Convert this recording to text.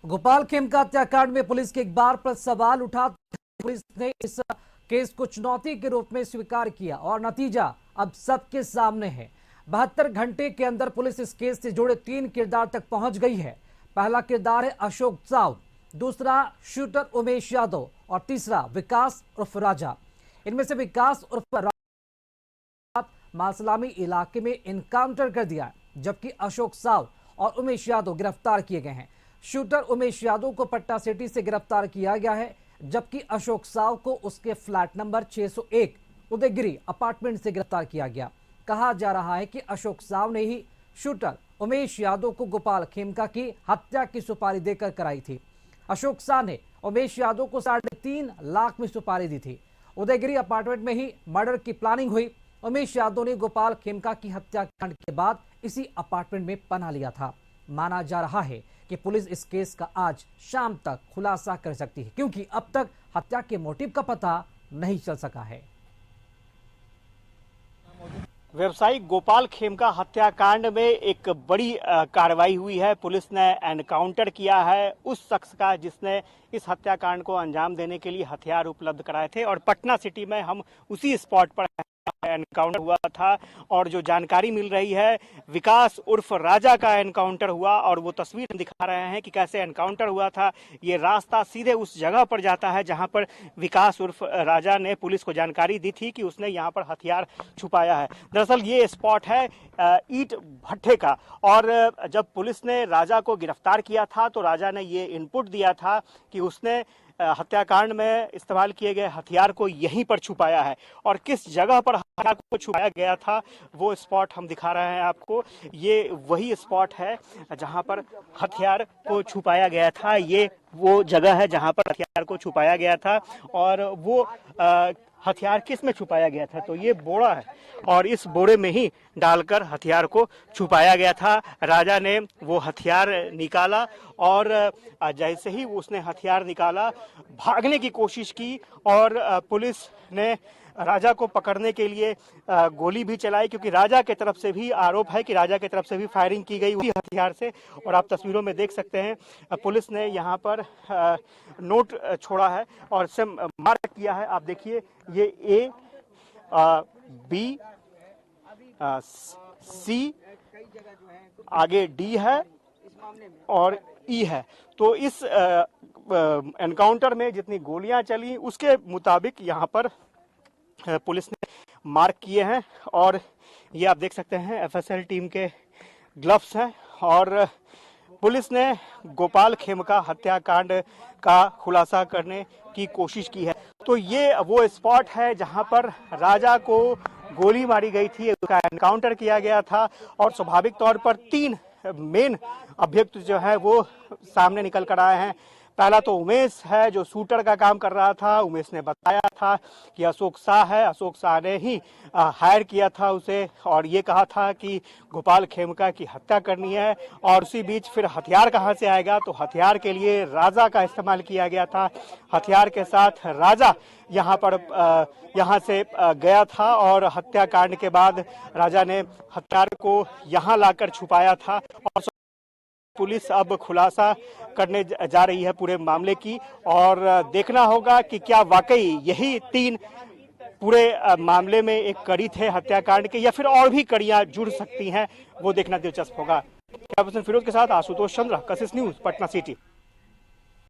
गोपाल खेमका हत्याकांड में पुलिस के एक बार पर सवाल उठा। पुलिस ने इस केस को चुनौती के रूप में स्वीकार किया और नतीजा अब सबके सामने है। 72 घंटे के अंदर पुलिस इस केस से जुड़े 3 किरदार तक पहुंच गई है। पहला किरदार है अशोक साव, दूसरा शूटर उमेश यादव और तीसरा विकास उर्फ राजा। इनमें से विकास उर्फ राजा मालसलामी इलाके में इनकाउंटर कर दिया, जबकि अशोक साव और उमेश यादव गिरफ्तार किए गए हैं। शूटर उमेश यादव को पटना सिटी से गिरफ्तार किया गया है, जबकि अशोक साव को उसके फ्लैट नंबर 601 उदयगिरी अपार्टमेंट से गिरफ्तार किया गया। कहा जा रहा है कि अशोक साव ने ही शूटर उमेश यादव को गोपाल खेमका की हत्या की सुपारी देकर कराई थी। अशोक साव ने उमेश यादव को 3.5 लाख में सुपारी दी थी। उदयगिरी अपार्टमेंट में ही मर्डर की प्लानिंग हुई। उमेश यादव ने गोपाल खेमका की हत्याकांड के बाद इसी अपार्टमेंट में पनाह लिया था। माना जा रहा है कि पुलिस इस केस का आज शाम तक खुलासा कर सकती है, क्योंकि अब तक हत्या के मोटिव का पता नहीं चल सका है। व्यवसायिक गोपाल खेमका हत्याकांड में एक बड़ी कार्रवाई हुई है। पुलिस ने एनकाउंटर किया है उस शख्स का जिसने इस हत्याकांड को अंजाम देने के लिए हथियार उपलब्ध कराए थे, और पटना सिटी में हम उसी स्पॉट पर एनकाउंटर हुआ था। और जो जानकारी मिल रही है, विकास उर्फ राजा का एनकाउंटर हुआ, और वो तस्वीर दिखा रहे हैं कि कैसे एनकाउंटर हुआ था। ये रास्ता सीधे उस जगह पर जाता है जहां पर विकास उर्फ राजा ने पुलिस को जानकारी दी थी कि उसने यहां पर हथियार छुपाया है। दरअसल ये स्पॉट है ईंट भट्ठे का, और जब पुलिस ने राजा को गिरफ्तार किया था तो राजा ने ये इनपुट दिया था कि उसने हत्याकांड में इस्तेमाल किए गए हथियार को यहीं पर छुपाया है। और किस जगह पर हथियार को छुपाया गया था वो स्पॉट हम दिखा रहे हैं आपको। ये वही स्पॉट है जहां पर हथियार को छुपाया गया था। ये वो जगह है जहां पर हथियार को छुपाया गया था। और वो हथियार किस में छुपाया गया था, तो ये बोरा है, और इस बोरे में ही डालकर हथियार को छुपाया गया था। राजा ने वो हथियार निकाला, और जैसे ही उसने हथियार निकाला भागने की कोशिश की, और पुलिस ने राजा को पकड़ने के लिए गोली भी चलाई, क्योंकि राजा की तरफ से भी आरोप है कि राजा की तरफ से भी फायरिंग की गई उसी हथियार से। और आप तस्वीरों में देख सकते हैं पुलिस ने यहाँ पर नोट छोड़ा है और इसे मार्क किया है। आप देखिए, ये ए बी सी, आगे डी है और ई है। तो इस एनकाउंटर में जितनी गोलियां चली उसके मुताबिक यहाँ पर पुलिस ने मार्क किए हैं। और ये आप देख सकते हैं एफएसएल टीम के ग्लव्स हैं। और पुलिस ने गोपाल खेमका हत्याकांड का खुलासा करने की कोशिश की है। तो ये वो स्पॉट है जहां पर राजा को गोली मारी गई थी, उसका एनकाउंटर किया गया था। और स्वाभाविक तौर पर 3 मेन अभियुक्त जो है वो सामने निकल कर आए हैं। पहला तो उमेश है जो शूटर का काम कर रहा था। उमेश ने बताया था कि अशोक शाह है, अशोक शाह ने ही हायर किया था उसे, और ये कहा था कि गोपाल खेमका की हत्या करनी है। और उसी बीच फिर हथियार कहाँ से आएगा, तो हथियार के लिए राजा का इस्तेमाल किया गया था। हथियार के साथ राजा यहाँ से गया था, और हत्याकांड के बाद राजा ने हथियार को यहाँ लाकर छुपाया था। और पुलिस अब खुलासा करने जा रही है पूरे मामले की, और देखना होगा कि क्या वाकई यही 3 पूरे मामले में एक कड़ी थे हत्याकांड के, या फिर और भी कड़ियां जुड़ सकती हैं, वो देखना दिलचस्प होगा। कैमरा पर्सन फिरोज के साथ आशुतोष चंद्र, कशिश न्यूज, पटना सिटी।